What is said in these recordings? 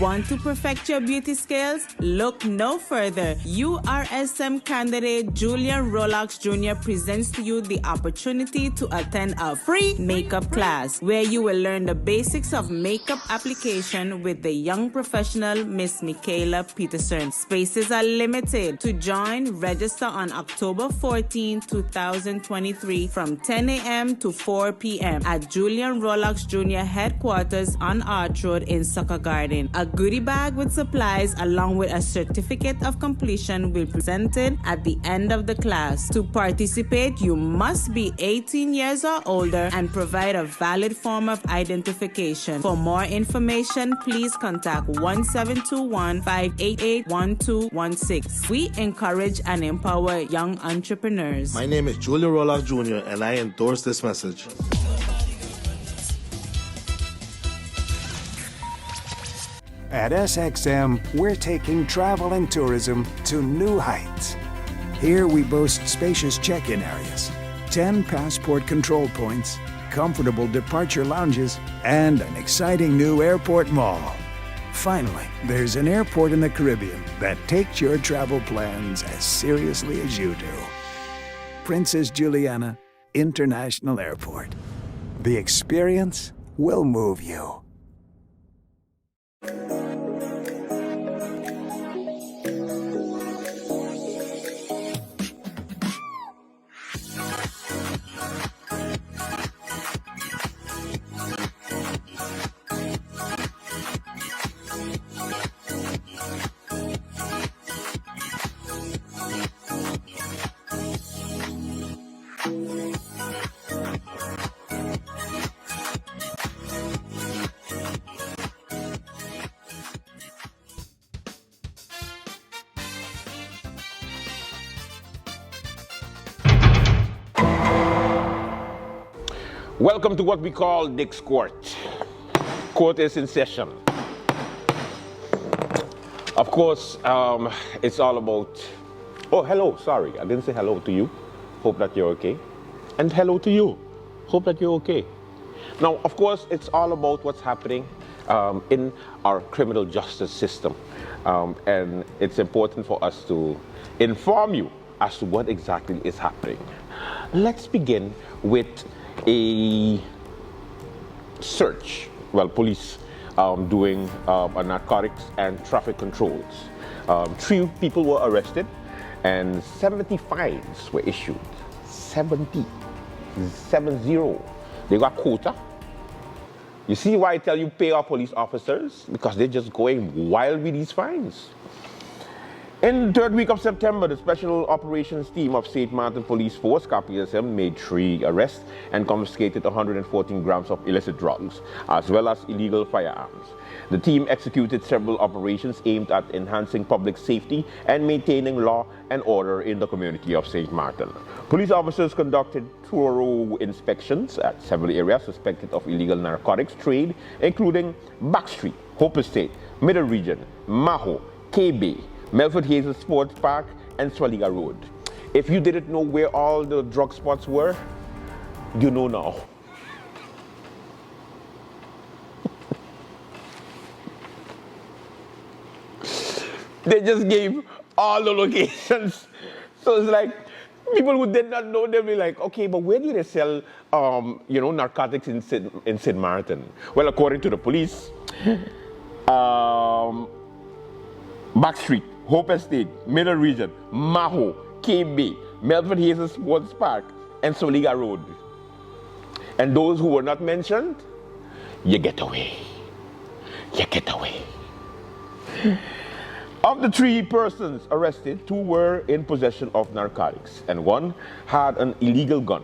Want to perfect your beauty skills? Look no further. URSM candidate Julian Rolox Jr. presents to you the opportunity to attend a free makeup class where you will learn the basics of makeup application with the young professional Miss Michaela Peterson. Spaces are limited. To join, register on October 14, 2023 from 10 a.m. to 4 p.m. at Julian Rolox Jr. headquarters on Arch Road in Sucker Garden. A goodie bag with supplies along with a certificate of completion will be presented at the end of the class. To participate, you must be 18 years or older and provide a valid form of identification. For more information, please contact 1721-588-1216. We encourage and empower young entrepreneurs. My name is Julian Rolox Jr. and I endorse this message. At SXM, we're taking travel and tourism to new heights. Here we boast spacious check-in areas, 10 passport control points, comfortable departure lounges, and an exciting new airport mall. Finally, there's an airport in the Caribbean that takes your travel plans as seriously as you do. Princess Juliana International Airport. The experience will move you. Welcome to what we call Dick's Court. Court is in session. Of course, it's all about... Oh, hello, sorry, I didn't say hello to you. Hope that you're okay. And hello to you. Hope that you're okay. Now, of course, it's all about what's happening in our criminal justice system. And it's important for us to inform you as to what exactly is happening. Let's begin with a search, police doing a narcotics and traffic controls. 3 people were arrested and 70 fines were issued. 70. They got quota. You see why I tell you pay our police officers? Because they're just going wild with these fines. In the 3rd week of September, the Special Operations Team of St. Martin Police Force, KPSM, made 3 arrests and confiscated 114 grams of illicit drugs, as well as illegal firearms. The team executed several operations aimed at enhancing public safety and maintaining law and order in the community of St. Martin. Police officers conducted thorough inspections at several areas suspected of illegal narcotics trade, including Backstreet, Hope Estate, Middle Region, Maho, KB, Melford Hazel Sports Park, and Swaliga Road. If you didn't know where all the drug spots were, you know now. They just gave all the locations. So it's like, people who did not know, they'll be like, okay, but where do they sell, narcotics in St. Martin? Well, according to the police, Backstreet, Hope Estate, Middle Region, Maho, KB, Melford Hazel Sports Park, and Swaliga Road. And those who were not mentioned, you get away. You get away. Of the 3 persons arrested, 2 were in possession of narcotics, and 1 had an illegal gun.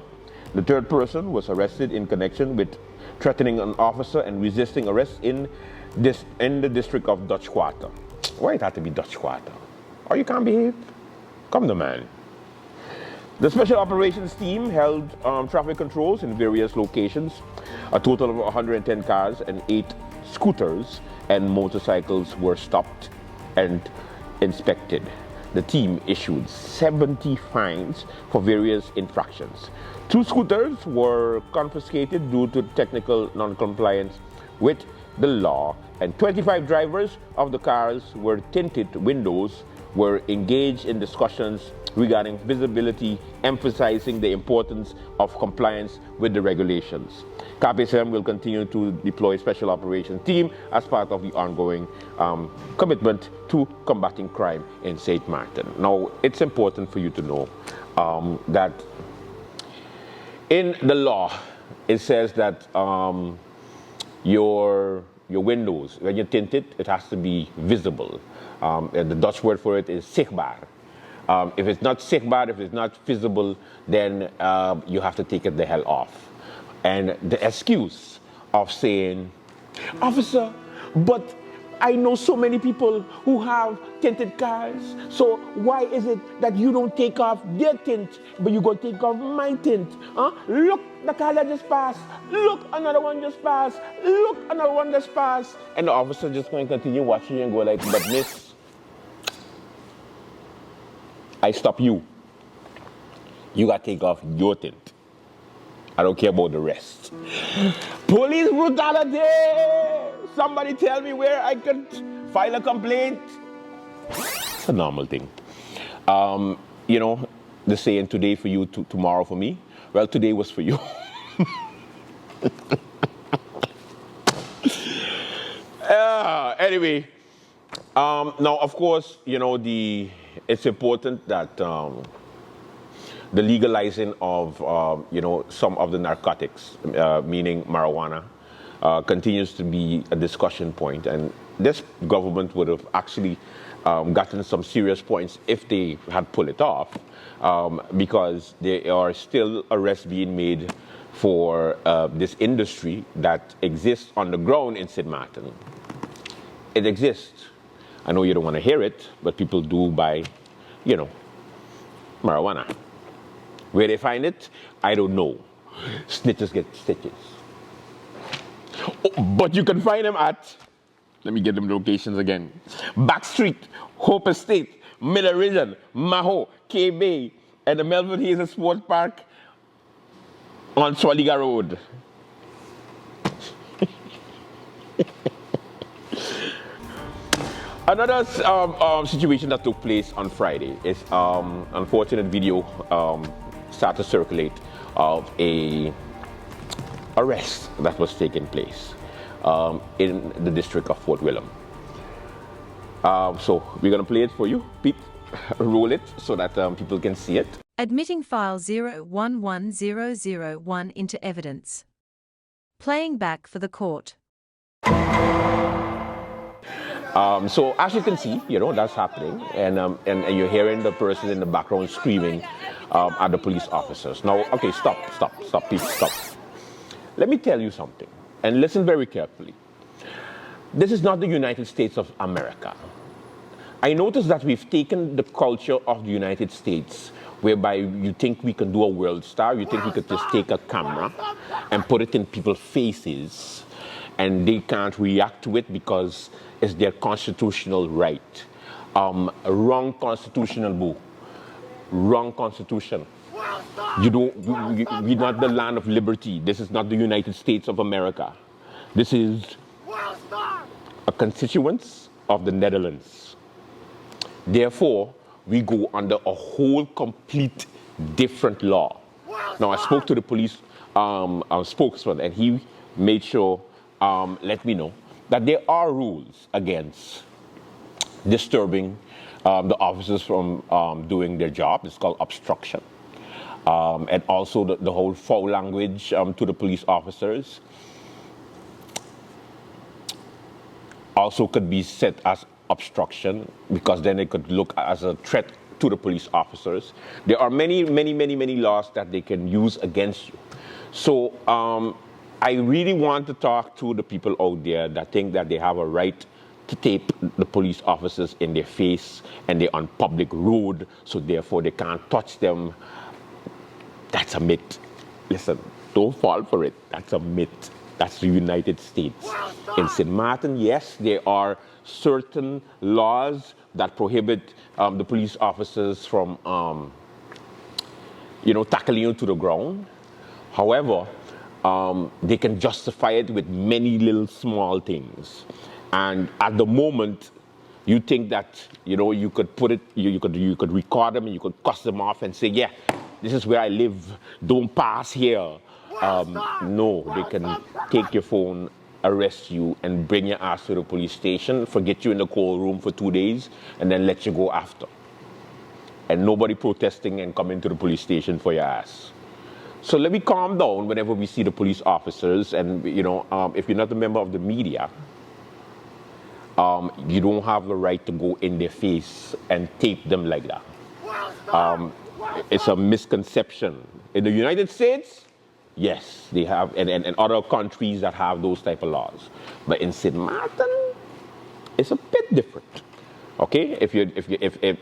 The 3rd person was arrested in connection with threatening an officer and resisting arrest in the district of Dutch Quarter. Why it had to be Dutch Quarter? Or you can't behave? Come the man. The Special Operations Team held traffic controls in various locations. A total of 110 cars and 8 scooters and motorcycles were stopped and inspected. The team issued 70 fines for various infractions. 2 scooters were confiscated due to technical non-compliance with the law, and 25 drivers of the cars were tinted windows were engaged in discussions regarding visibility, emphasizing the importance of compliance with the regulations. KPSM will continue to deploy special operations team as part of the ongoing commitment to combating crime in St. Martin. Now, it's important for you to know that in the law, it says that your windows, when you tint it, it has to be visible. And the Dutch word for it is zichtbaar. If it's not zichtbaar, if it's not visible, then you have to take it the hell off. And the excuse of saying, officer, but I know so many people who have tinted cars, so why is it that you don't take off their tint, but you go take off my tint? Huh? Look, the car that just passed. Look, another one just passed. Look, another one just passed. And the officer just going to continue watching and go like, but miss, I stop you. You got to take off your tint. I don't care about the rest. Police brutality! Somebody tell me where I could file a complaint. It's a normal thing. You know, the saying, today for you, tomorrow for me. Well, today was for you. Anyway, now, of course, you know, it's important that the legalizing of, you know, some of the narcotics, meaning marijuana, continues to be a discussion point. And this government would have actually gotten some serious points if they had pulled it off, because there are still arrests being made for this industry that exists on the ground in St. Martin. It exists. I know you don't want to hear it, but people do buy, you know, marijuana. Where they find it, I don't know. Snitches get stitches. Oh, but you can find them at, let me get them locations again. Back Street, Hope Estate, Miller Region, Maho, K-Bay, and the Melbourne Hazel Sports Park on Swaliga Road. Another situation that took place on Friday is unfortunate video started to circulate of a arrest that was taking place in the district of Fort William. So we're going to play it for you. Pete, roll it so that people can see it. Admitting file 011001 into evidence. Playing back for the court. So as you can see, you know, that's happening, and you're hearing the person in the background screaming at the police officers. Now, okay, stop, Pete, stop. Let me tell you something, and listen very carefully. This is not the United States of America. I notice that we've taken the culture of the United States, whereby you think we can do a world star, you think we could just take a camera and put it in people's faces, and they can't react to it because it's their constitutional right. Wrong constitutional boo. Wrong constitution. We're not the land of liberty. This is not the United States of America. This is a constituent of the Netherlands. Therefore, we go under a whole complete different law. Now, I spoke to the police spokesman, and he made sure, let me know, that there are rules against disturbing the officers from doing their job. It's called obstruction. And also the whole foul language to the police officers also could be set as obstruction, because then it could look as a threat to the police officers. There are many laws that they can use against you. So I really want to talk to the people out there that think that they have a right to tape the police officers in their face and they're on public road, so therefore they can't touch them. That's a myth. Listen, don't fall for it. That's a myth. That's the United States. In St. Martin, yes, there are certain laws that prohibit the police officers from, tackling you to the ground. However, they can justify it with many little small things. And at the moment, you think that, you know, you could put it, you could record them and you could cuss them off and say, yeah, this is where I live, don't pass here. No, they can take your phone, arrest you, and bring your ass to the police station, forget you in the cold room for 2 days, and then let you go after. And nobody protesting and coming to the police station for your ass. So let me calm down whenever we see the police officers, and you know, if you're not a member of the media, you don't have the right to go in their face and tape them like that. It's a misconception. In the United States, yes, they have, and other countries that have those type of laws. But in St. Martin, it's a bit different. Okay,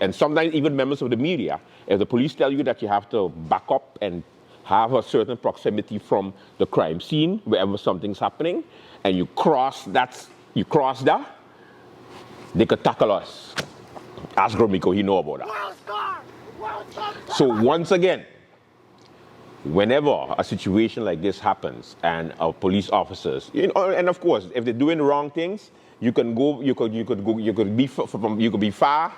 and sometimes even members of the media, if the police tell you that you have to back up and have a certain proximity from the crime scene, wherever something's happening, and you cross that, they could tackle us. Ask Gromiko, he know about that. So once again, whenever a situation like this happens and our police officers, you know, and of course, if they're doing the wrong things, you can go, you could be far,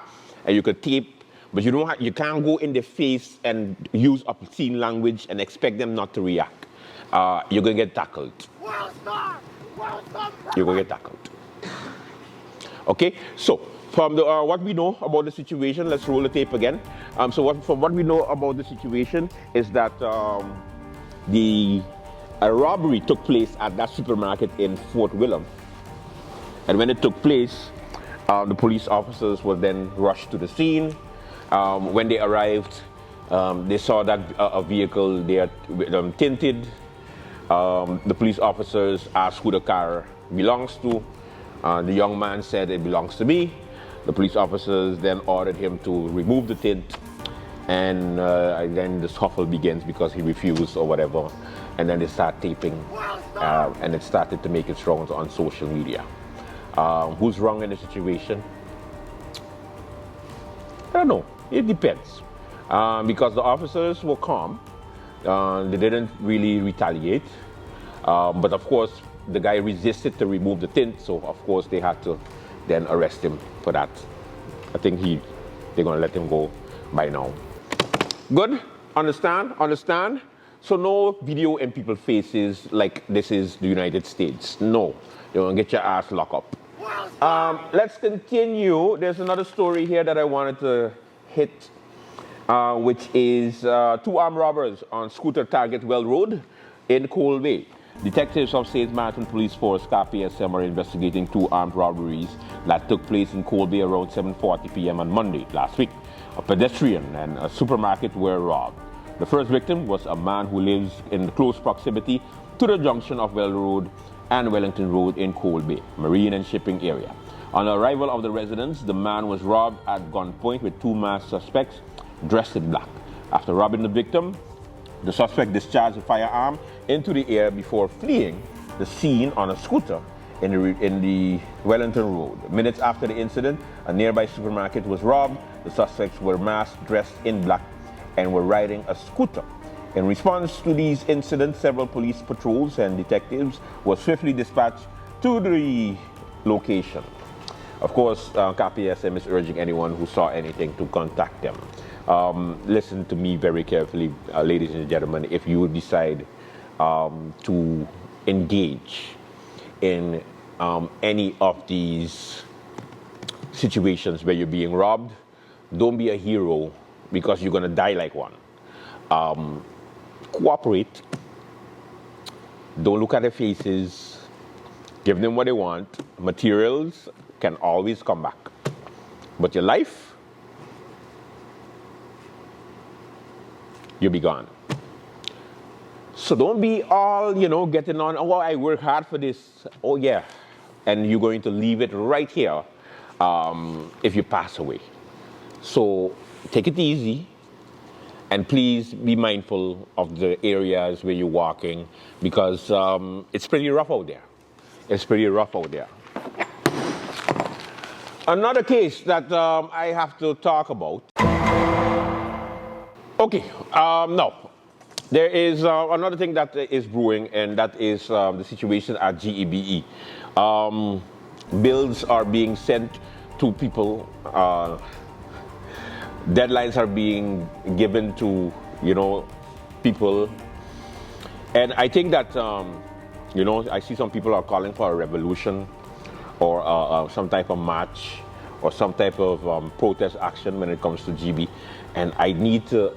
and you could tape, but you can't go in their face and use obscene language and expect them not to react. You're gonna get tackled. You're gonna get tackled. Okay, so from what we know about the situation, let's roll the tape again. From what we know about the situation is that a robbery took place at that supermarket in Fort William. And when it took place, the police officers were then rushed to the scene. When they arrived, they saw that a vehicle there tinted. The police officers asked who the car belongs to. The young man said it belongs to me. The police officers then ordered him to remove the tint, and then the scuffle begins because he refused or whatever. And then they start taping, and it started to make its rounds on social media. Who's wrong in the situation? I don't know. It depends. Because the officers were calm. They didn't really retaliate. But of course, the guy resisted to remove the tint, so of course they had to then arrest him for that. I think they're gonna let him go by now. Good? Understand? So no video in people's faces like this is the United States. No, you're gonna get your ass locked up. Let's continue. There's another story here that I wanted to hit, which is two armed robbers on scooter target Well Road in Cold Bay. Detectives of St. Martin Police Force, KPSM, are investigating two armed robberies that took place in Cold Bay around 7:40 p.m. on Monday last week. A pedestrian and a supermarket were robbed. The first victim was a man who lives in close proximity to the junction of Well Road and Wellington Road in Cold Bay, marine and shipping area. On the arrival of the residents, the man was robbed at gunpoint with two masked suspects dressed in black. After robbing the victim, the suspect discharged a firearm into the air before fleeing the scene on a scooter in the Wellington Road. Minutes after the incident, a nearby supermarket was robbed. The suspects were masked, dressed in black, and were riding a scooter. In response to these incidents, several police patrols and detectives were swiftly dispatched to the location. Of course, KPSM is urging anyone who saw anything to contact them. Listen to me very carefully, ladies and gentlemen. If you decide to engage in any of these situations where you're being robbed, don't be a hero because you're going to die like one. Cooperate. Don't look at their faces. Give them what they want. Materials can always come back. But your life, you'll be gone. So don't be all, getting on, oh, I work hard for this. Oh, yeah. And you're going to leave it right here if you pass away. So take it easy. And please be mindful of the areas where you're walking because it's pretty rough out there. It's pretty rough out there. Another case that I have to talk about. Okay, now, There is another thing that is brewing, and that is the situation at GEBE. Bills are being sent to people. Deadlines are being given to, people. And I think that, I see some people are calling for a revolution or some type of march or some type of protest action when it comes to GB. And I need to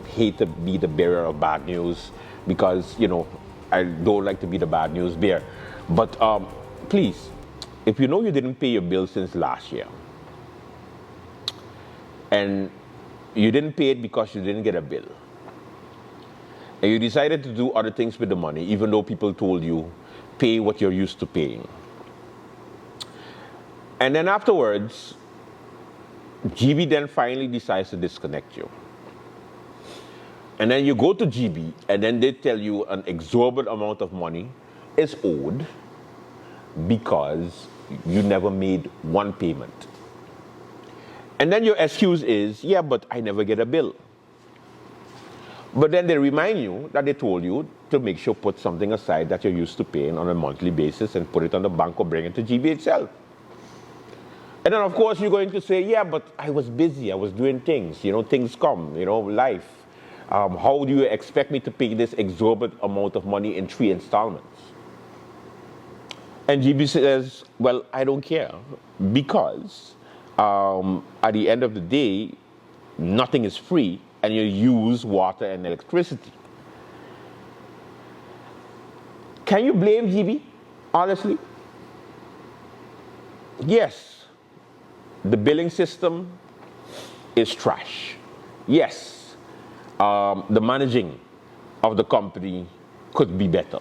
hate to be the bearer of bad news because, I don't like to be the bad news bearer. But please, if you know you didn't pay your bill since last year, and you didn't pay it because you didn't get a bill, and you decided to do other things with the money, even though people told you, pay what you're used to paying. And then afterwards, GB then finally decides to disconnect you. And then you go to GB, and then they tell you an exorbitant amount of money is owed because you never made one payment. And then your excuse is, yeah, but I never get a bill. But then they remind you that they told you to make sure put something aside that you're used to paying on a monthly basis and put it on the bank or bring it to GB itself. And then, of course, you're going to say, yeah, but I was busy. I was doing things. Things come, life. How do you expect me to pay this exorbitant amount of money in 3 installments? And GB says, well, I don't care because at the end of the day, nothing is free and you use water and electricity. Can you blame GB, honestly? Yes, the billing system is trash. Yes, the managing of the company could be better.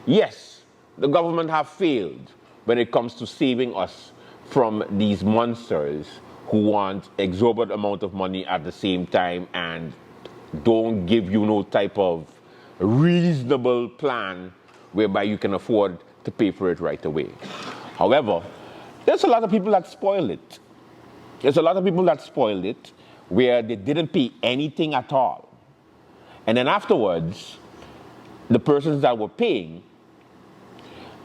Yes, the government have failed when it comes to saving us from these monsters who want exorbitant amount of money at the same time and don't give you no type of reasonable plan whereby you can afford to pay for it right away. However, there's a lot of people that spoil it. There's a lot of people that spoiled it where they didn't pay anything at all. And then afterwards, the persons that were paying,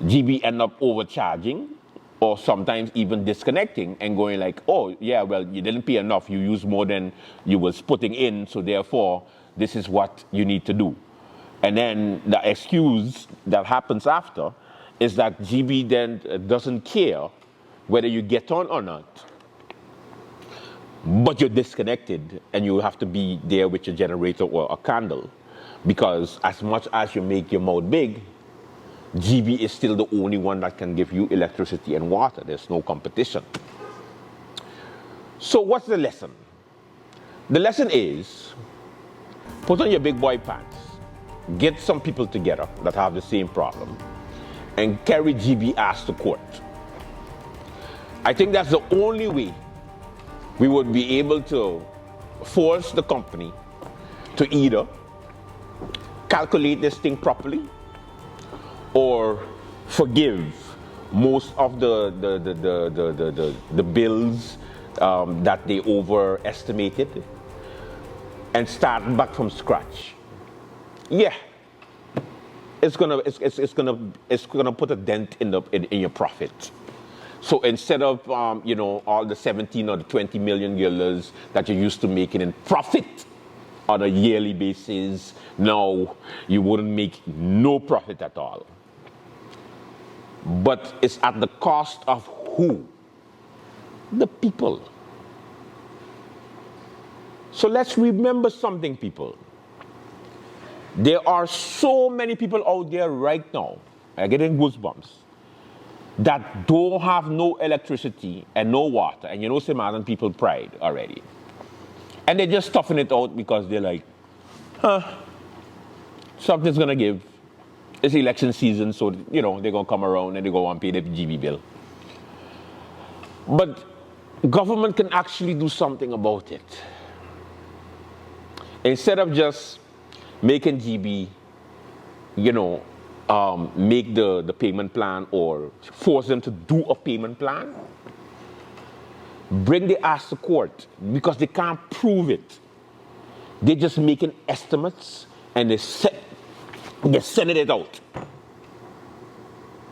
GB end up overcharging or sometimes even disconnecting and going like, oh, yeah, well, you didn't pay enough. You used more than you was putting in, so therefore, this is what you need to do. And then the excuse that happens after is that GB then doesn't care whether you get on or not, but you're disconnected and you have to be there with your generator or a candle because as much as you make your mouth big, GB is still the only one that can give you electricity and water. There's no competition. So what's the lesson? The lesson is, put on your big boy pants, get some people together that have the same problem, and carry GB ass to court. I think that's the only way we would be able to force the company to either calculate this thing properly or forgive most of the bills that they overestimated and start back from scratch. Yeah, it's gonna put a dent in your profit. So instead of all the 17 or the 20 million dollars that you're used to making in profit on a yearly basis, now you wouldn't make no profit at all. But it's at the cost of who? The people. So let's remember something, people. There are so many people out there right now, I'm getting goosebumps, that don't have no electricity and no water. And Samaritan people pride already. And they're just toughing it out because they're like, something's gonna give. It's election season, so they're gonna come around and they're gonna pay the GB bill. But government can actually do something about it. Instead of just making GB, make the payment plan or force them to do a payment plan, bring the ass to court because they can't prove it. They're just making estimates and they're sending it out.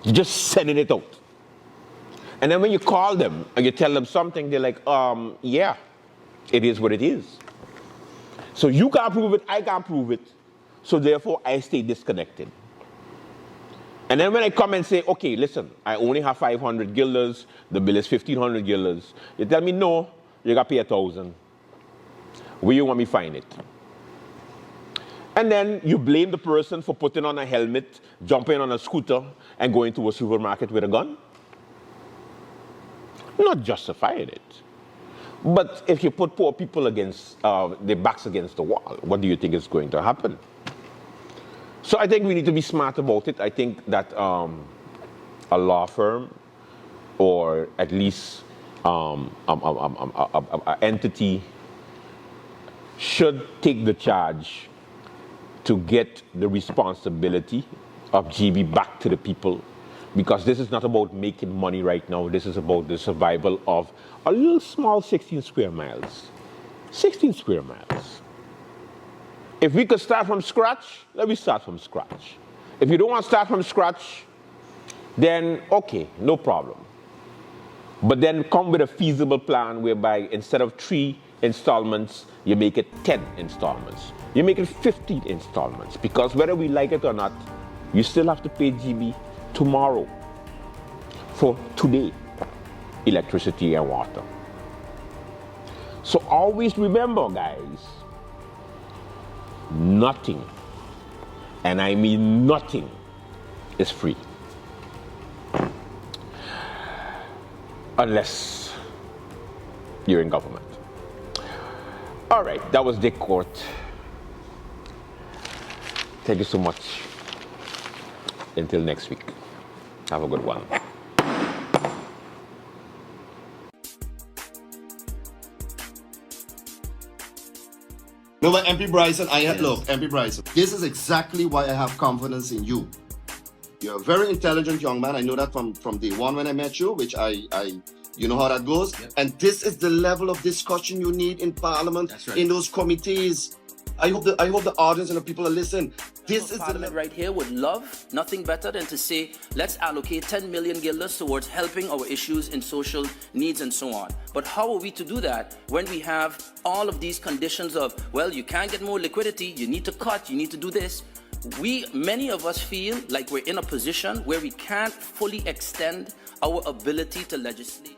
You're just sending it out. And then when you call them and you tell them something, they're like, yeah, it is what it is. So you can't prove it, I can't prove it. So therefore, I stay disconnected. And then when I come and say, okay, listen, I only have 500 guilders, the bill is 1,500 guilders. You tell me, no, you got to pay 1,000. Where you want me to find it? And then you blame the person for putting on a helmet, jumping on a scooter, and going to a supermarket with a gun. Not justifying it. But if you put poor people against, their backs against the wall, what do you think is going to happen? So I think we need to be smart about it. I think that a law firm, or at least an entity, should take the charge to get the responsibility of GB back to the people, because this is not about making money right now. This is about the survival of a little small 16 square miles. 16 square miles. If we could start from scratch, let me start from scratch. If you don't want to start from scratch, then okay, no problem. But then come with a feasible plan whereby instead of 3 installments, you make it 10 installments. You make it 15 installments, because whether we like it or not, you still have to pay GB tomorrow for today, electricity and water. So always remember, guys, nothing, and I mean nothing, is free. Unless you're in government. All right, that was Dick Court. Thank you so much. Until next week. Have a good one. No, but MP Bryson, look, MP Bryson, this is exactly why I have confidence in you. You're a very intelligent young man. I know that from day one when I met you, which you know how that goes. Yep. And this is the level of discussion you need in Parliament, that's right, in those committees. I hope the audience and the people are listening. This is Parliament right here would love nothing better than to say, let's allocate 10 million guilders towards helping our issues in social needs and so on. But how are we to do that when we have all of these conditions of, well, you can't get more liquidity, you need to cut, you need to do this. Many of us feel like we're in a position where we can't fully extend our ability to legislate.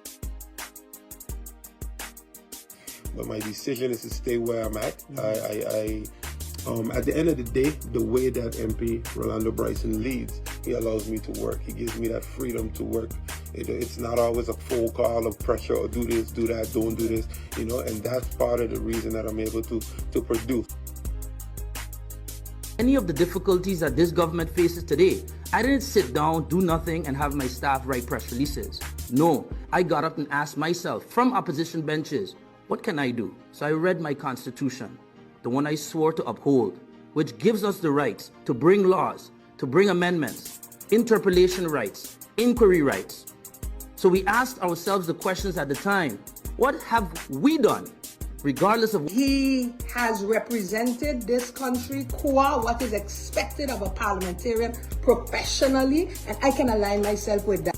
But my decision is to stay where I'm at. At the end of the day, the way that MP Rolando Bryson leads, he allows me to work. He gives me that freedom to work. It's not always a phone call of pressure or do this, do that, don't do this, and that's part of the reason that I'm able to produce. Any of the difficulties that this government faces today, I didn't sit down, do nothing, and have my staff write press releases. No, I got up and asked myself from opposition benches, what can I do? So I read my constitution, the one I swore to uphold, which gives us the rights to bring laws, to bring amendments, interpellation rights, inquiry rights. So we asked ourselves the questions at the time, what have we done? Regardless of... He has represented this country qua what is expected of a parliamentarian professionally, and I can align myself with that.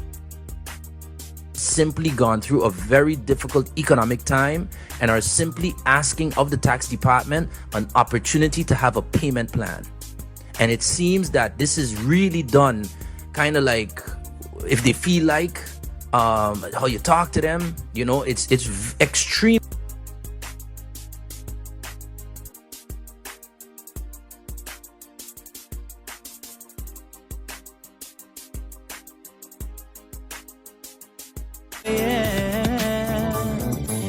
Simply gone through a very difficult economic time and are simply asking of the tax department an opportunity to have a payment plan. And it seems that this is really done kind of like if they feel like how you talk to them, it's extreme.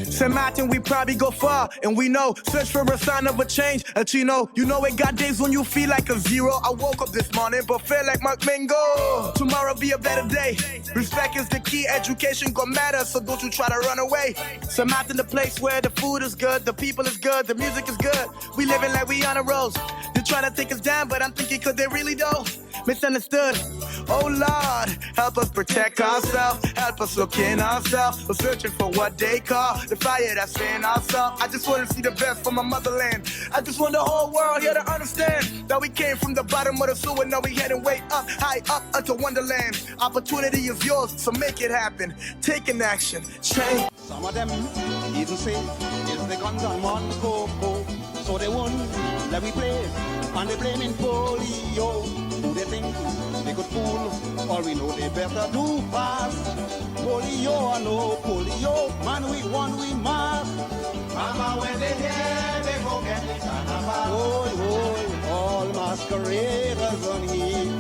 St. Martin, we probably go far, and we know, search for a sign of a change, a chino. You know it got days when you feel like a zero. I woke up this morning, but feel like Mark Mingo. Tomorrow be a better day. Respect is the key, education gon' matter, so don't you try to run away. St. Martin, the place where the food is good, the people is good, the music is good. We living like we on a road. They're trying to take us down, but I'm thinking, could they really though? misunderstood. Oh Lord, help us protect ourselves, help us look in ourselves. We're searching for what they call the fire that's in ourselves. I just want to see the best for my motherland. I just want the whole world here to understand that we came from the bottom of the sewer, now we heading way up, high up unto Wonderland. Opportunity is yours, so make it happen. Take an action, change. Some of them even say it's the guns on one coco, so they won't let me play, and they blaming polio. Who they think they could fool? All we know they better do fast. Polio or no polio, man we won we must. Mama when they hear they go get the carnival. Oh, oh, all masqueraders on here.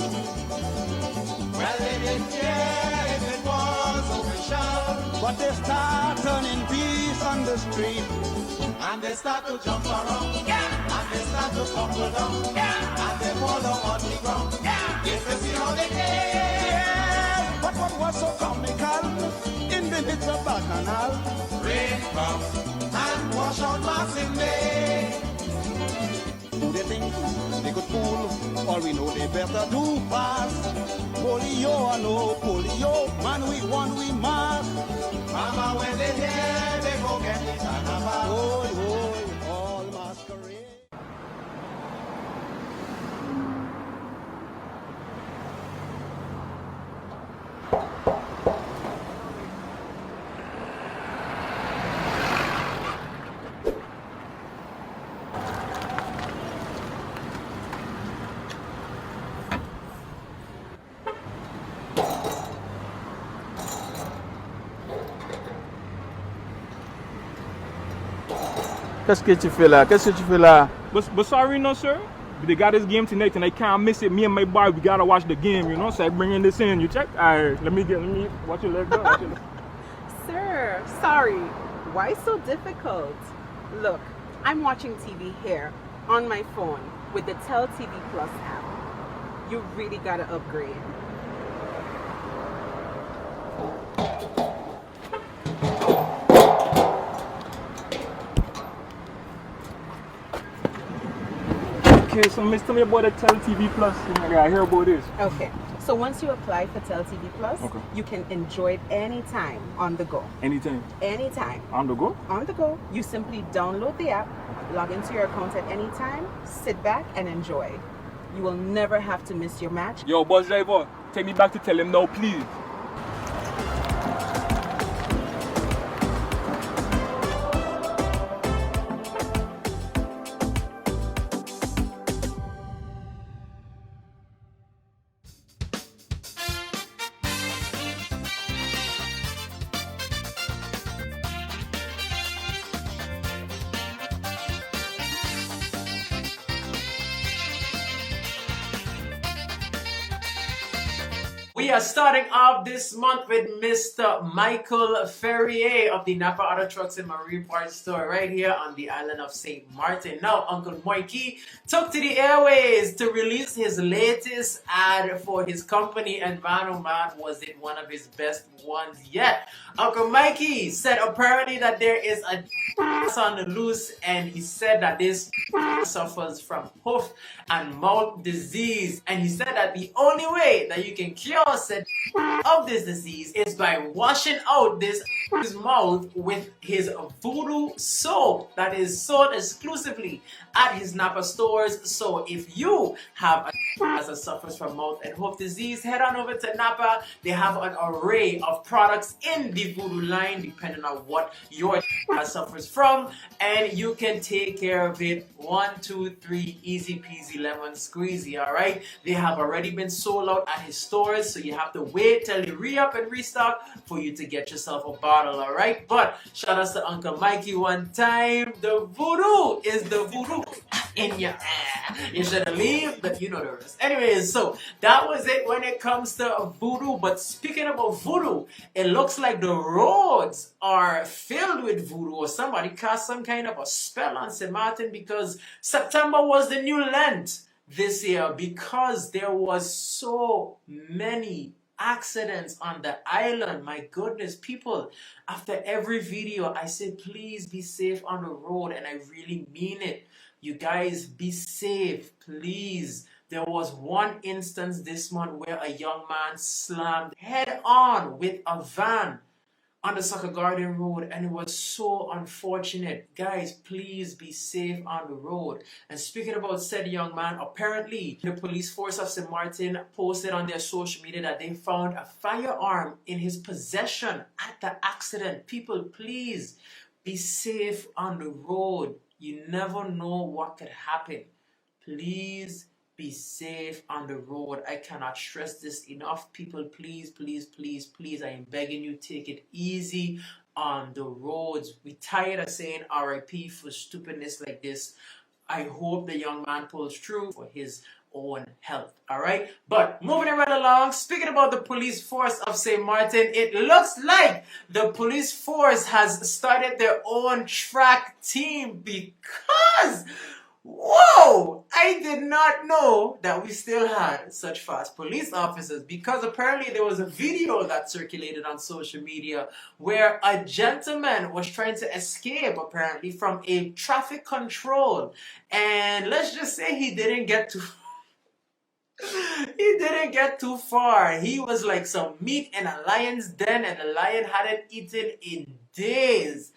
Well they didn't care if it was official, but they start turning peace on the street. And they start to jump around, yeah. And they start to tumble down, yeah. And they fall down on the ground, yeah. If they see how they did. But what was so comical in the midst of bacchanal? Rain come and wash out Martin Day. Who they think they could fool? All we know they better do fast. Polio or no polio, man we won we must. Mama when they hear they go get the carnival. Oh, oh, all masquerade. Qu'est-ce que tu fais là? Qu'est-ce que tu fais là? But sorry, no sir. They got this game tonight and I can't miss it. Me and my boy, we gotta watch the game, you know. So I bringing this in. You check? Alright, let me watch your leg. Watch your leg. Sir, sorry. Why so difficult? Look, I'm watching TV here on my phone with the Tel TV Plus app. You really gotta upgrade. Okay, so miss, tell me about the Tel TV Plus. I hear about this. Okay, so once you apply for Tel TV Plus, okay, you can enjoy it anytime on the go. Anytime? Anytime. On the go? On the go. You simply download the app, log into your account at any time, sit back and enjoy. You will never have to miss your match. Yo, bus driver, take me back to tell him now, please. We are starting off this month with Mr. Michael Ferrier of the Napa Auto Trucks and Marine Parts Store right here on the island of St. Martin. Now, Uncle Mikey took to the airways to release his latest ad for his company, and man, oh man, was it one of his best ones yet. Uncle Mikey said apparently that there is a on the loose, and he said that this suffers from hoof and mouth disease, and he said that the only way that you can cure said of this disease is by washing out this his mouth with his voodoo soap that is sold exclusively at his Napa stores. So if you have a that suffers from mouth and hoof disease, head on over to Napa. They have an array of products in the voodoo line depending on what your suffers from, and you can take care of it 1, 2, 3 easy peasy lemon squeezy. All right, they have already been sold out at his stores, so you have to wait till they re-up and restock for you to get yourself a bottle. All right, but shout out to Uncle Mikey one time. The voodoo is the voodoo in your ass. You shouldn't leave, but you know the rest. Anyways, so that was it when it comes to voodoo. But speaking about voodoo, it looks like the roads are filled with voodoo, or somebody cast some kind of a spell on St. Martin, because September was the new Lent this year, because there was so many accidents on the island. My goodness, people, after every video I say please be safe on the road, and I really mean it. You guys be safe, please. There was one instance this month where a young man slammed head on with a van on the Sucker Garden Road, and it was so unfortunate. Guys, please be safe on the road. And speaking about said young man, apparently the police force of St. Martin posted on their social media that they found a firearm in his possession at the accident. People, please be safe on the road. You never know what could happen. Please be safe on the road. I cannot stress this enough. People, please, please, please, please, I am begging you, take it easy on the roads. We tired of saying RIP for stupidness like this. I hope the young man pulls through for his own health. All right, but moving right along, speaking about the police force of St. Martin, it looks like the police force has started their own track team because whoa! I did not know that we still had such fast police officers, because apparently there was a video that circulated on social media where a gentleman was trying to escape apparently from a traffic control, and let's just say he didn't get too far. He was like some meat in a lion's den, and the lion hadn't eaten in days.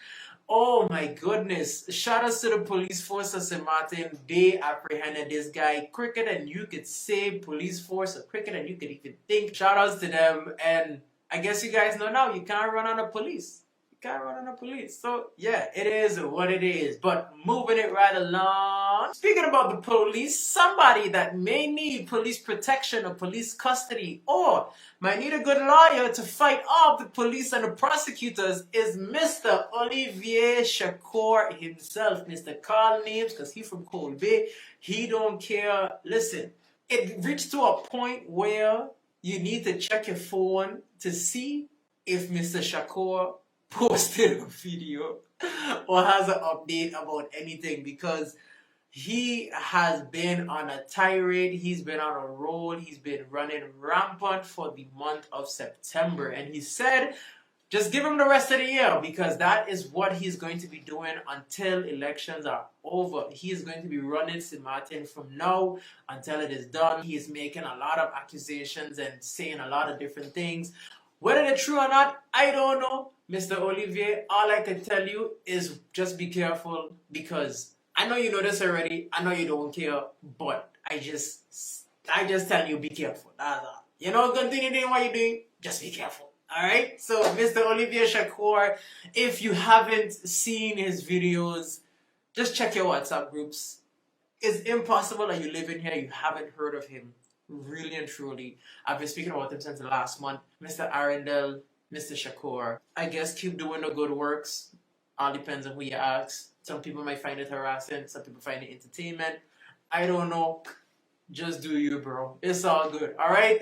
Oh my goodness. Shout out to the police force of St. Martin. They apprehended this guy quicker than you could say. Police force, or quicker than you could even think. Shout outs to them. And I guess you guys know now, you can't run on the police. You can't run on the police. So yeah, it is what it is. But moving it right along. Speaking about the police, somebody that may need police protection or police custody, or might need a good lawyer to fight off the police and the prosecutors, is Mr. Olivier Shakur himself. Mr. Call names, because he's from Cold Bay. He don't care. Listen, it reached to a point where you need to check your phone to see if Mr. Shakur posted a video or has an update about anything, because he has been on a tirade, he's been on a roll, he's been running rampant for the month of September. And he said, just give him the rest of the year, because that is what he's going to be doing until elections are over. He is going to be running St. Martin from now until it is done. He is making a lot of accusations and saying a lot of different things. Whether they're true or not, I don't know. Mr. Olivier, all I can tell you is just be careful, because I know you know this already. I know you don't care, but I just tell you, be careful. That's all. You know, continue doing what you're doing. Just be careful. All right. So, Mr. Olivier Shakur, if you haven't seen his videos, just check your WhatsApp groups. It's impossible that you live in here, you haven't heard of him. Really and truly. I've been speaking about him since the last month. Mr. Arundel, Mr. Shakur. I guess keep doing the good works. All depends on who you ask. Some people might find it harassing. Some people find it entertainment. I don't know. Just do you, bro. It's all good. All right?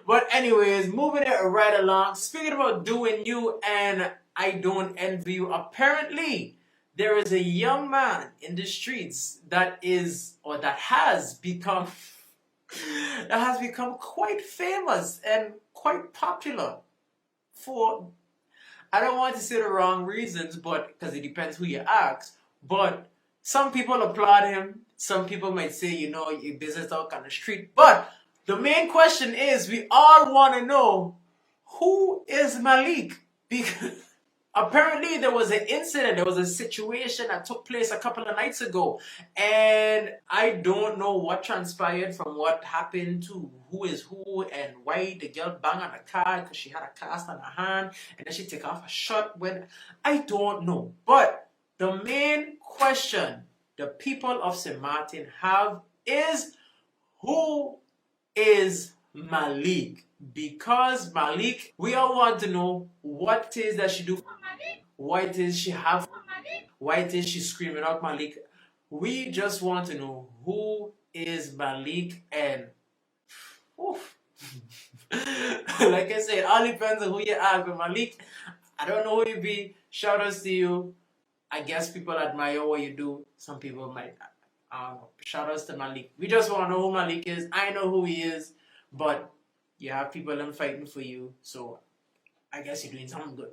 But anyways, moving it right along. Speaking about doing you, and I don't envy you. Apparently, there is a young man in the streets that has become quite famous and quite popular for, I don't want to say the wrong reasons, but because it depends who you ask. But some people applaud him. Some people might say, you know, your business talk on the street. But the main question is, we all want to know, who is Malik? Because apparently there was an incident, there was a situation that took place a couple of nights ago. And I don't know what transpired from what happened to who is who and why the girl banged on the car because she had a cast on her hand and then she took off a shot when, I don't know. But the main question the people of St. Martin have is, who is Malik? Because Malik, we all want to know what it is that she do, what it is she have, why it is she screaming out Malik. We just want to know who is Malik, and oof. Like I said, all depends on who you ask. But Malik, I don't know who you be. Shout outs to you. I guess people admire what you do. Some people might. Shout outs to Malik. We just want to know who Malik is. I know who he is, but you have people them fighting for you, so I guess you're doing something good.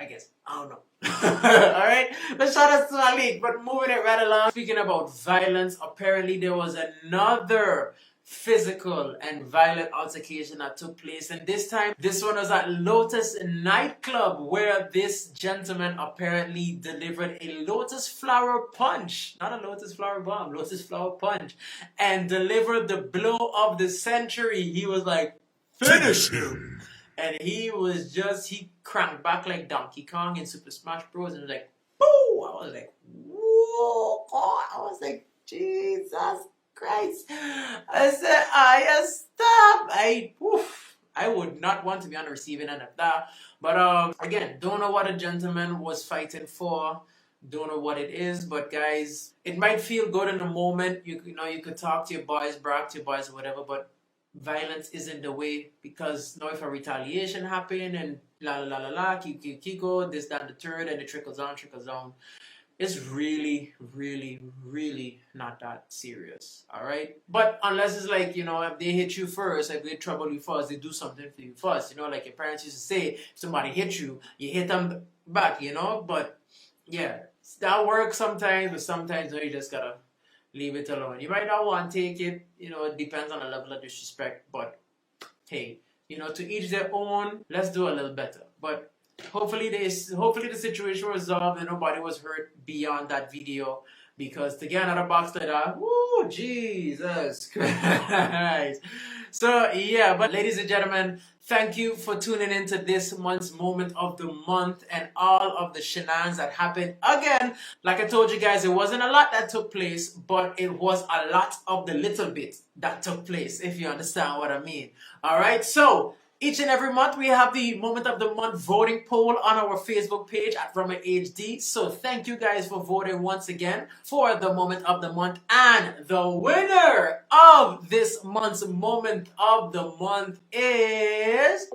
I guess. I don't know. All right, but shout out to Malik. But moving it right along, speaking about violence, apparently there was another physical and violent altercation that took place, and this time this one was at Lotus nightclub, where this gentleman apparently delivered a lotus flower punch, not a lotus flower bomb, lotus flower punch, and delivered the blow of the century. He was like, finish him. And he cranked back like Donkey Kong in Super Smash Bros. And was like, boo! I was like, whoa! I was like, Jesus Christ. I said, stop. I would not want to be on the receiving end of that. But again, don't know what a gentleman was fighting for. Don't know what it is, but guys, it might feel good in the moment. You know, you could talk to your boys, brag to your boys, or whatever, but violence isn't the way, because now if a retaliation happen and la la la la la, kiko, this, that, and the third, and it trickles on, it's really, really, really not that serious, all right? But unless it's like, you know, if they hit you first, if they trouble you first, they do something for you first, you know, like your parents used to say, if somebody hit you, you hit them back, you know? But yeah, that works sometimes, but sometimes you just gotta leave it alone. You might not want to take it, you know, it depends on the level of disrespect, but hey, you know, to each their own, let's do a little better. But hopefully the situation was resolved and nobody was hurt beyond that video, because to get another box like that, woo, Jesus Christ. So yeah, but ladies and gentlemen, thank you for tuning into this month's moment of the month and all of the shenanigans that happened. Again, like I told you guys, it wasn't a lot that took place, but it was a lot of the little bit that took place, if you understand what I mean. All right, so each and every month we have the moment of the month voting poll on our Facebook page at Rama HD. So thank you guys for voting once again for the moment of the month. And the winner of this month's moment of the month is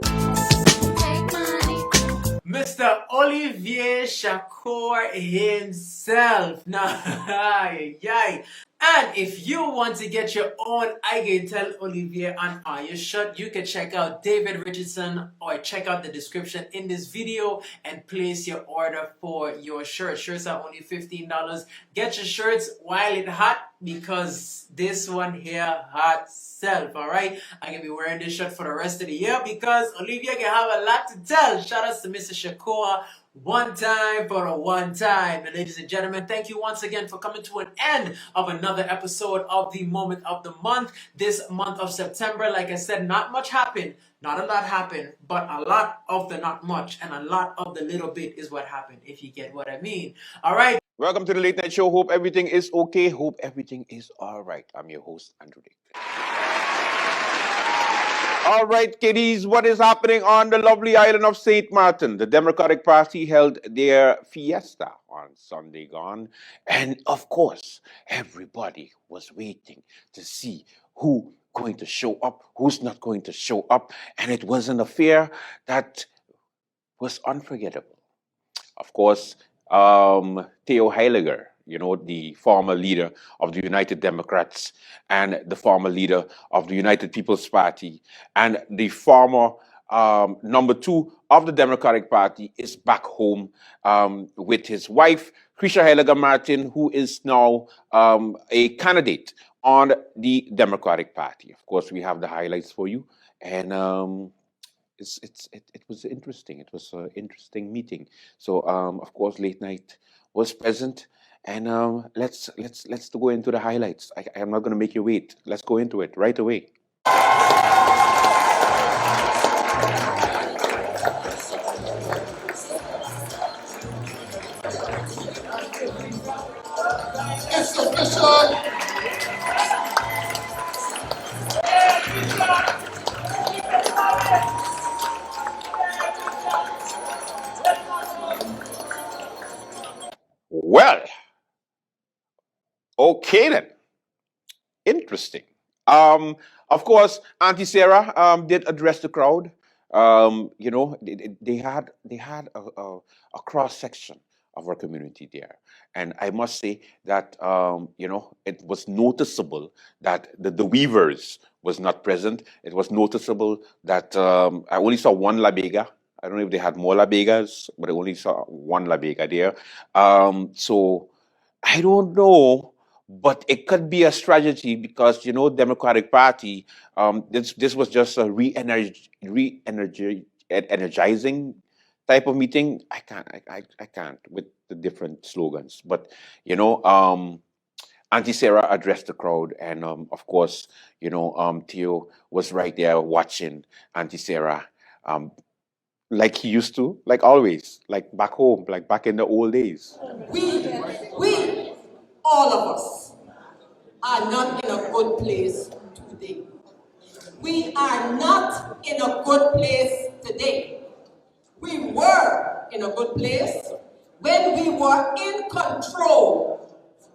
Mr. Olivier Shakur himself. Nah, yay. And if you want to get your own I Can Tell Olivier on your shirt, you can check out David Richardson or check out the description in this video and place your order for your shirt. Shirts are only $15. Get your shirts while it's hot, because this one here hot self, alright? I'm going to be wearing this shirt for the rest of the year because Olivier can have a lot to tell. Shout out to Mr. Shakur. One time for a one time. And ladies and gentlemen, thank you once again for coming to an end of another episode of the moment of the month. This month of September, like I said, not much happened. Not a lot happened, but a lot of the not much and a lot of the little bit is what happened, if you get what I mean. All right. Welcome to the Late Night Show. Hope everything is okay. Hope everything is all right. I'm your host, Andrew Dick. All right, kiddies, what is happening on the lovely island of St. Martin? The Democratic Party held their fiesta on Sunday gone. And of course, everybody was waiting to see who going to show up, who's not going to show up. And it was an affair that was unforgettable. Of course, Theo Heiliger, you know, the former leader of the United Democrats and the former leader of the United People's Party and the former number 2 of the Democratic Party, is back home with his wife, Krisha Heiliger Martin, who is now a candidate on the Democratic Party. Of course, we have the highlights for you. And it was interesting. It was an interesting meeting. So, of course, Late Night was present. And let's go into the highlights. I'm not going to make you wait. Let's go into it right away. It's official. Well, okay then. Interesting. Of course, Auntie Sarah did address the crowd. You know, they had a cross section of our community there, and I must say that you know, it was noticeable that the Weavers was not present. It was noticeable that I only saw one La Vega I don't know if they had more La Vegas, but I only saw one La Vega there. So I don't know, but it could be a strategy because Democratic Party. This was just a energizing type of meeting. I can't with the different slogans, but you know. Auntie Sarah addressed the crowd, and of course, Theo was right there watching Auntie Sarah, like he used to, like always, like back home, like back in the old days. We, all of us, are not in a good place today. We are not in a good place today. We were in a good place when we were in control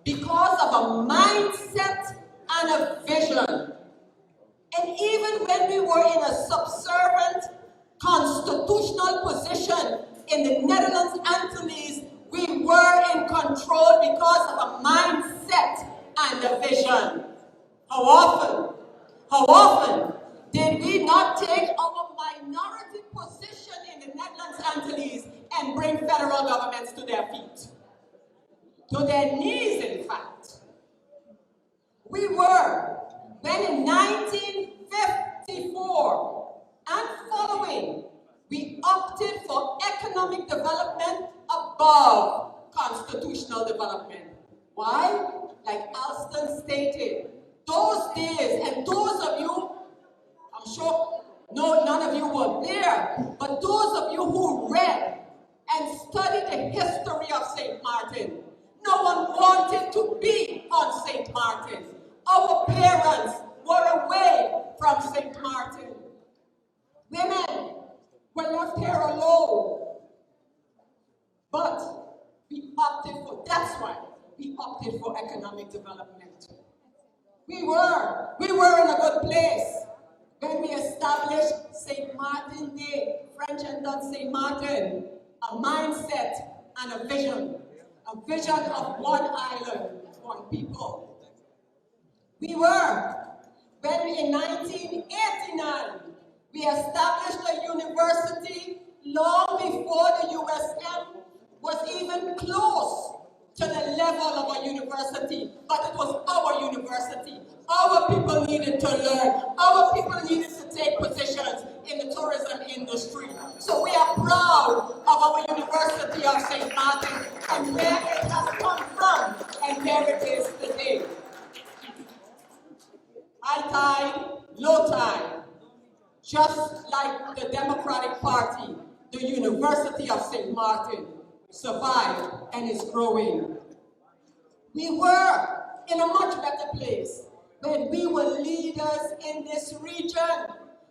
because of a mindset and a vision. And even when we were in a subservient constitutional position in the Netherlands Antilles, we were in control because of a mindset and a vision. How often did we not take our minority position in the Netherlands Antilles and bring federal governments to their feet? To their knees, in fact. We were, when in 1954 and following, we opted for economic development above constitutional development. Why? Like Alston stated, those days, and those of you, I'm sure none of you were there, but those of you who read and studied the history of St. Martin, no one wanted to be on St. Martin. Our parents were away from St. Martin. Women were left here alone. But we opted for, that's why we opted for economic development. We were in a good place when we established St. Martin Day, French and Dutch St. Martin, a mindset and a vision of one island, one people. We were when in 1989 we established a university long before the USM was even close to the level of a university, but it was our university. Our people needed to learn. Our people needed to take positions in the tourism industry. So we are proud of our University of St. Martin and where it has come from and where it is today. High tide, low tide. Just like the Democratic Party, the University of St. Martin survived and is growing. We were in a much better place when we were leaders in this region,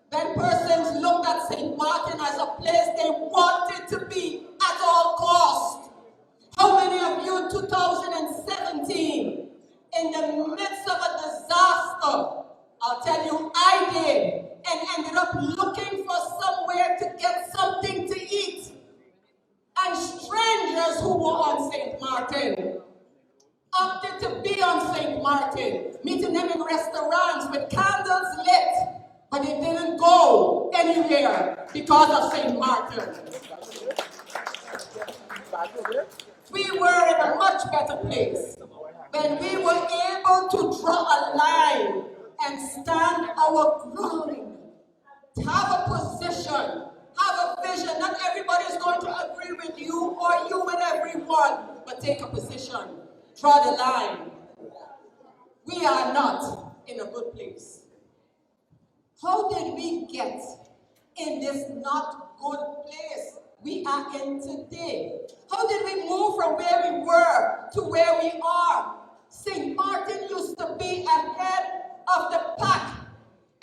when persons looked at St. Martin as a place they wanted to be at all costs. How many of you in 2017, in the midst of a disaster, I'll tell you, I did, and ended up looking for somewhere to get something to eat. And strangers who were on St. Martin opted to be on St. Martin, meeting them in restaurants with candles lit, but they didn't go anywhere because of St. Martin. We were in a much better place when we were able to draw a line and stand our ground, have a position, have a vision. Not everybody is going to agree with you or you with everyone, but take a position, draw the line. We are not in a good place. How did we get in this not good place we are in today? How did we move from where we were to where we are? St. Martin used to be ahead of the pack.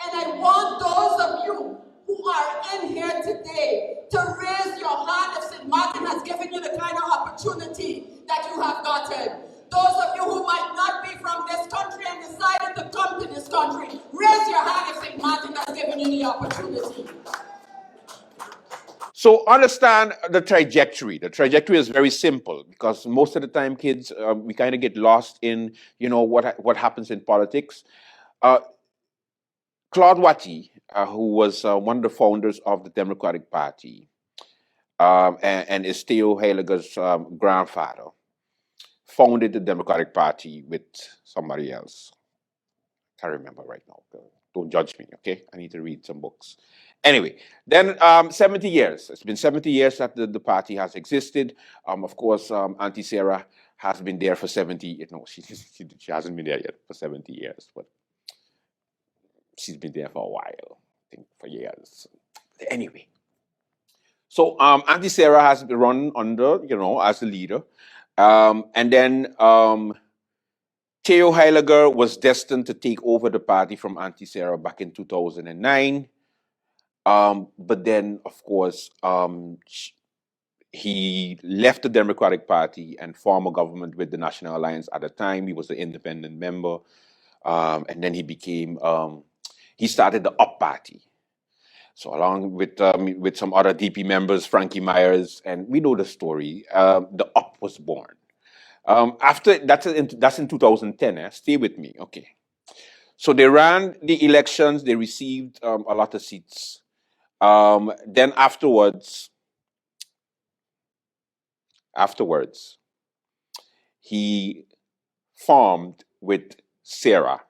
And I want those of you who are in here today to raise your hand if St. Martin has given you the kind of opportunity that you have gotten. Those of you who might not be from this country and decided to come to this country, raise your hand if St. Martin has given you the opportunity. So understand the trajectory. The trajectory is very simple because most of the time, kids, we kind of get lost in, what happens in politics. Claude Watty, who was one of the founders of the Democratic Party, and is Theo Heiliger's grandfather, founded the Democratic Party with somebody else. Can't remember right now. Don't judge me, okay? I need to read some books. Anyway, then 70 years. It's been 70 years that the party has existed. Of course, Auntie Sarah has been there for 70. No, she hasn't been there yet for 70 years, but she's been there for a while. I think for years. Anyway, so Auntie Sarah has been run under, as the leader, and then Theo Heiliger was destined to take over the party from Auntie Sarah back in 2009. But then, of course, he left the Democratic Party and formed a government with the National Alliance at the time. He was an independent member. And then he started the UP Party. So along with some other DP members, Frankie Myers, and we know the story, the UP was born. After that's in 2010. Stay with me, okay? So they ran the elections. They received a lot of seats. Then afterwards, he formed with Sarah,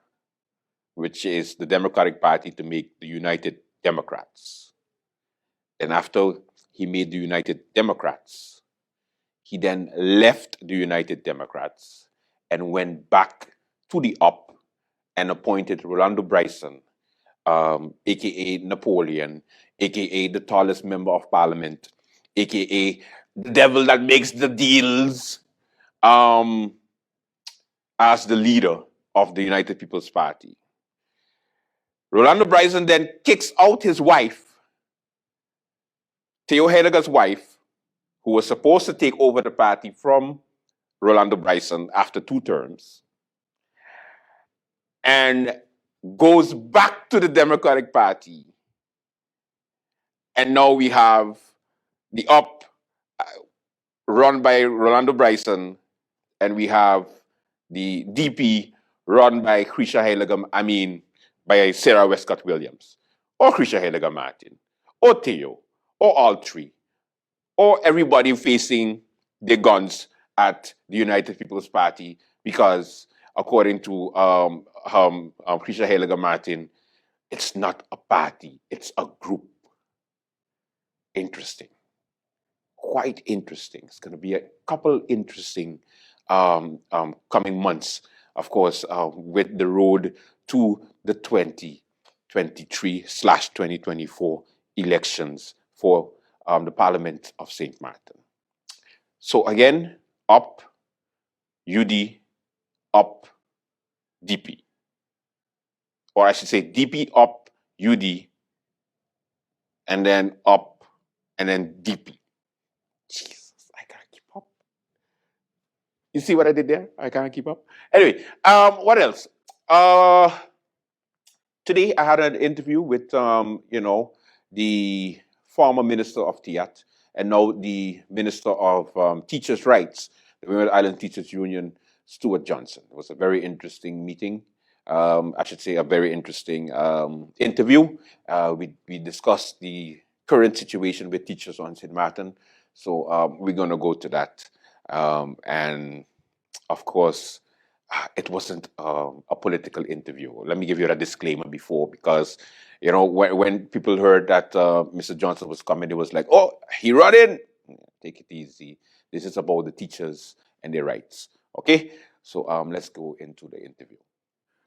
which is the Democratic Party, to make the United Democrats. And after he made the United Democrats, he then left the United Democrats and went back to the UP and appointed Rolando Bryson, aka Napoleon, aka the tallest member of parliament, aka the devil that makes the deals, as the leader of the United People's Party. Rolando Bryson then kicks out his wife, Theo Heiliger's wife, who was supposed to take over the party from Rolando Bryson after 2 terms, and goes back to the Democratic Party. And now we have the UP run by Rolando Bryson, and we have the DP run by by Sarah Westcott Williams, or Krisha Heiliger Martin, or Theo, or all three, or everybody facing their guns at the United People's Party, because according to Krisha Heiliger Martin, it's not a party, it's a group. Interesting. Quite interesting. It's going to be a couple interesting coming months, of course, with the road to the 2023/2024 elections for the Parliament of St. Martin. So again, UP, UD, UP, DP. Or I should say DP, UP, UD, and then UP, and then DP. Jesus, I can't keep up. You see what I did there? I can't keep up. Anyway, what else? Today I had an interview with, the former Minister of TIAT and now the Minister of Teachers' Rights, the Women Island Teachers Union, Stuart Johnson. It was a very interesting meeting. I should say a very interesting interview. We discussed the current situation with teachers on St. Martin. So we're going to go to that. And of course, it wasn't a political interview. Let me give you a disclaimer before, because, when people heard that Mr. Johnson was coming, it was like, oh, he running. Take it easy. This is about the teachers and their rights. Okay? So let's go into the interview.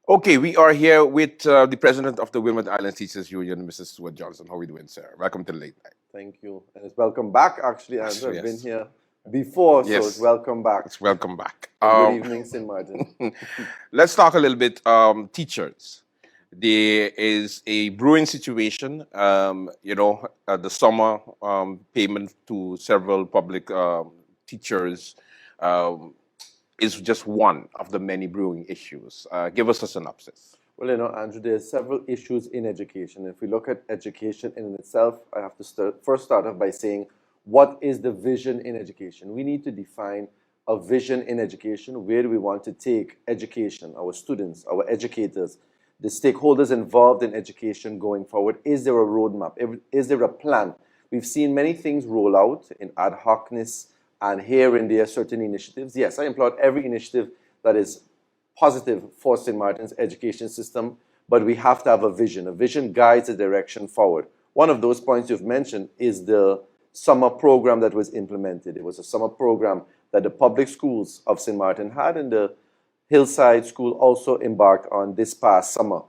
Okay, we are here with the president of the Wilmot Island Teachers Union, Mrs. Stuart Johnson. How are we doing, sir? Welcome to the late night. Thank you. And it's welcome back, actually, Andrew. I've been here before, so it's welcome back. It's welcome back. Good evening, St. Martin. Let's talk a little bit teachers. There is a brewing situation. The summer payment to several public teachers is just one of the many brewing issues. Give us a synopsis. Well, Andrew, there's several issues in education. If we look at education in itself, I have to first start off by saying, what is the vision in education? We need to define a vision in education. Where do we want to take education, our students, our educators, the stakeholders involved in education going forward? Is there a roadmap? Is there a plan We've seen many things roll out in ad hocness and here and there certain initiatives. Yes, I applaud every initiative that is positive for St. Martin's education system, but we have to have a vision. A vision guides the direction forward. One of those points you've mentioned is the summer program that was implemented. It was a summer program that the public schools of St. Martin had, and the Hillside School also embarked on this past summer.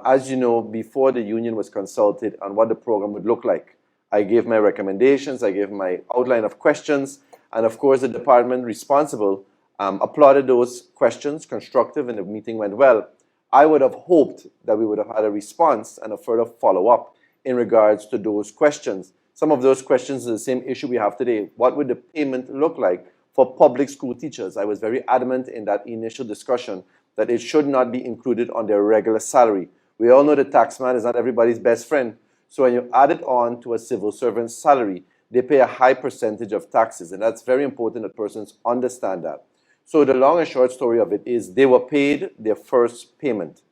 As you know, before the union was consulted on what the program would look like, I gave my recommendations, I gave my outline of questions, and of course the department responsible applauded those questions, constructive, and the meeting went well. I would have hoped that we would have had a response and a further follow-up in regards to those questions. Some of those questions are the same issue we have today. What would the payment look like for public school teachers? I was very adamant in that initial discussion that it should not be included on their regular salary. We all know the taxman is not everybody's best friend. So when you add it on to a civil servant's salary, they pay a high percentage of taxes. And that's very important that persons understand that. So the long and short story of it is they were paid their first payment.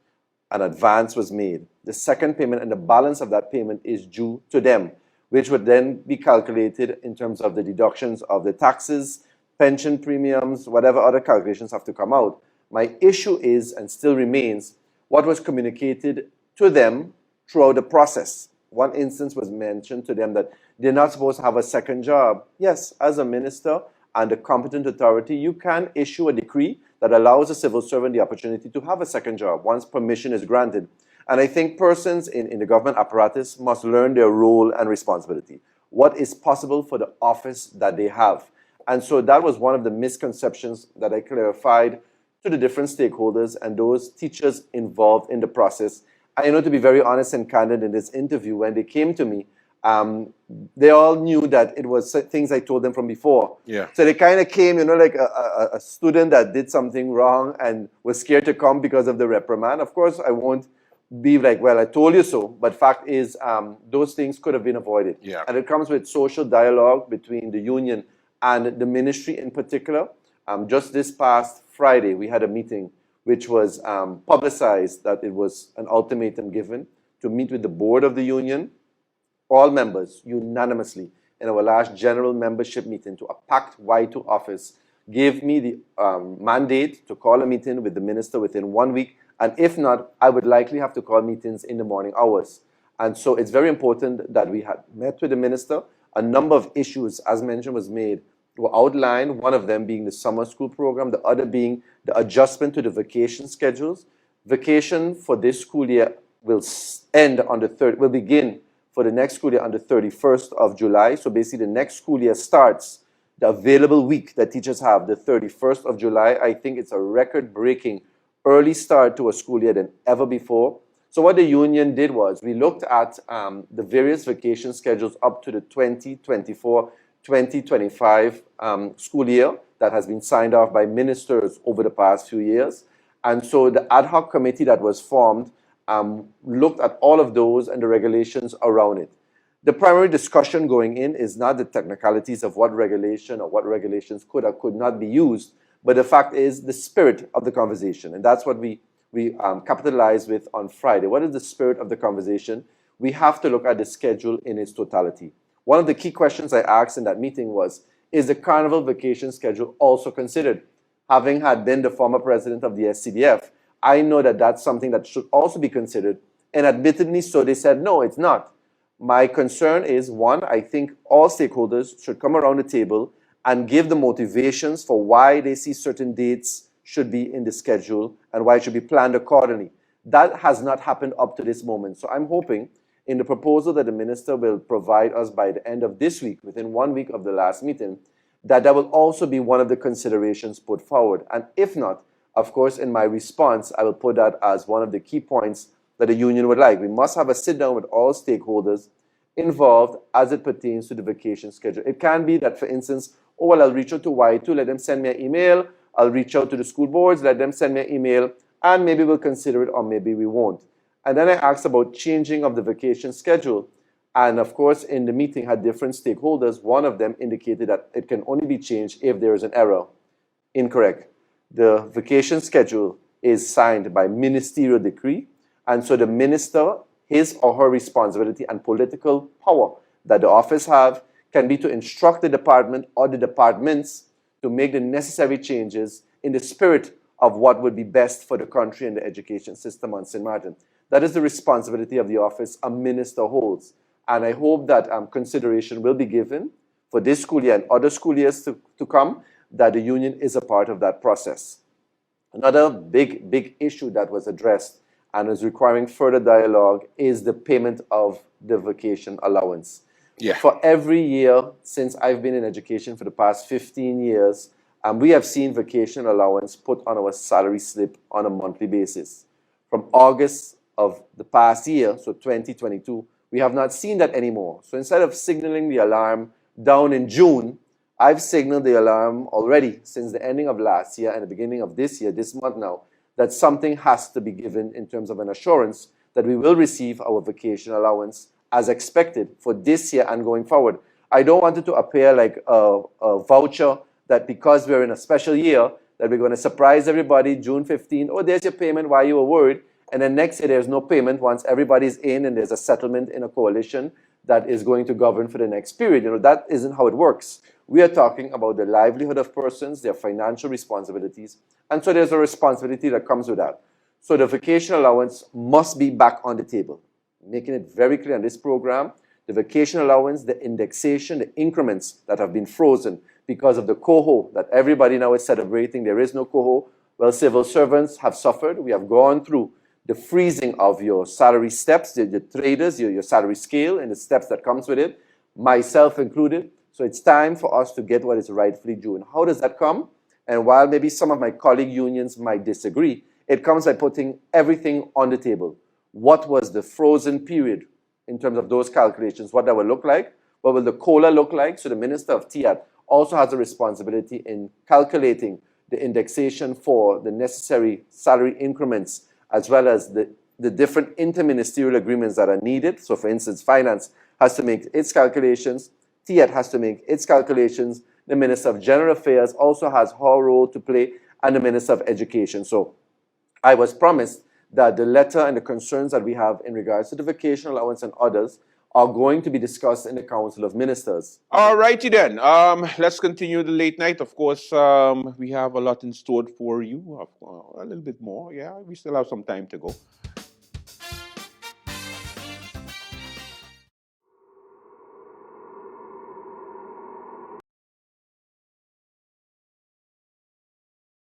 An advance was made. The second payment and the balance of that payment is due to them, which would then be calculated in terms of the deductions of the taxes, pension premiums, whatever other calculations have to come out. My issue is, and still remains, what was communicated to them throughout the process. One instance was mentioned to them that they're not supposed to have a second job. Yes, as a minister and a competent authority, you can issue a decree that allows a civil servant the opportunity to have a second job once permission is granted. And I think persons in the government apparatus must learn their role and responsibility. What is possible for the office that they have? And so that was one of the misconceptions that I clarified to the different stakeholders and those teachers involved in the process. I know, to be very honest and candid in this interview, when they came to me, they all knew that it was things I told them from before. Yeah. So they kind of came, like a student that did something wrong and was scared to come because of the reprimand. Of course, I won't be like, well, I told you so. But fact is, those things could have been avoided. Yeah. And it comes with social dialogue between the union and the ministry in particular. Just this past Friday, we had a meeting which was publicized that it was an ultimatum given to meet with the board of the union, all members unanimously in our last general membership meeting to a packed Y2 office, gave me the mandate to call a meeting with the minister within 1 week. And if not, I would likely have to call meetings in the morning hours. And so it's very important that we had met with the minister. A number of issues, as mentioned, was made, were outlined, one of them being the summer school program, the other being the adjustment to the vacation schedules. Vacation for this school year will begin for the next school year on the 31st of July. So basically the next school year starts, the available week that teachers have, the 31st of July. I think it's a record-breaking early start to a school year than ever before. So what the union did was we looked at the various vacation schedules up to the 2024-2025 school year that has been signed off by ministers over the past few years. And so the ad hoc committee that was formed looked at all of those and the regulations around it. The primary discussion going in is not the technicalities of what regulation or what regulations could or could not be used, but the fact is the spirit of the conversation. And that's what we capitalized with on Friday. What is the spirit of the conversation? We have to look at the schedule in its totality. One of the key questions I asked in that meeting was, is the carnival vacation schedule also considered? Having had been the former president of the SCDF, I know that that's something that should also be considered. And admittedly so, they said, no, it's not. My concern is, one, I think all stakeholders should come around the table and give the motivations for why they see certain dates should be in the schedule and why it should be planned accordingly. That has not happened up to this moment. So I'm hoping in the proposal that the minister will provide us by the end of this week, within 1 week of the last meeting, that will also be one of the considerations put forward. And if not, of course, in my response, I will put that as one of the key points that the union would like. We must have a sit down with all stakeholders involved as it pertains to the vacation schedule. It can be that, for instance, oh, well, I'll reach out to Y2, let them send me an email. I'll reach out to the school boards, let them send me an email, and maybe we'll consider it or maybe we won't. And then I asked about changing of the vacation schedule. And of course, in the meeting had different stakeholders. One of them indicated that it can only be changed if there is an error. Incorrect. The vacation schedule is signed by ministerial decree. And so the minister, his or her responsibility and political power that the office have can be to instruct the department or the departments to make the necessary changes in the spirit of what would be best for the country and the education system on St. Martin. That is the responsibility of the office a minister holds. And I hope that consideration will be given for this school year and other school years to come, that the union is a part of that process. Another big issue that was addressed and is requiring further dialogue is the payment of the vacation allowance. Yeah. For every year since I've been in education for the past 15 years, we have seen vacation allowance put on our salary slip on a monthly basis. From August of the past year, so 2022, we have not seen that anymore. So instead of signaling the alarm down in June, I've signaled the alarm already since the ending of last year and the beginning of this year, this month now, that something has to be given in terms of an assurance that we will receive our vacation allowance as expected for this year and going forward. I don't want it to appear like a voucher that because we're in a special year, that we're going to surprise everybody June 15, oh, there's your payment, why you were worried? And then next year there's no payment once everybody's in and there's a settlement in a coalition that is going to govern for the next period. That isn't how it works. We are talking about the livelihood of persons, their financial responsibilities, and so there's a responsibility that comes with that. So the vacation allowance must be back on the table, making it very clear in this program, the vacation allowance, the indexation, the increments that have been frozen because of the coho that everybody now is celebrating. There is no coho. Well, civil servants have suffered. We have gone through the freezing of your salary steps, the traders, your salary scale, and the steps that comes with it, myself included. So it's time for us to get what is rightfully due. And how does that come? And while maybe some of my colleague unions might disagree, it comes by putting everything on the table. What was the frozen period in terms of those calculations, what that will look like? What will the COLA look like? So the Minister of TIAT also has a responsibility in calculating the indexation for the necessary salary increments, as well as the different interministerial agreements that are needed. So for instance, Finance has to make its calculations, TIAT has to make its calculations, the Minister of General Affairs also has her role to play, and the Minister of Education. So I was promised that the letter and the concerns that we have in regards to the vacation allowance and others are going to be discussed in the Council of Ministers. All righty then. Let's continue the late night. Of course, we have a lot in store for you. A little bit more. Yeah, we still have some time to go.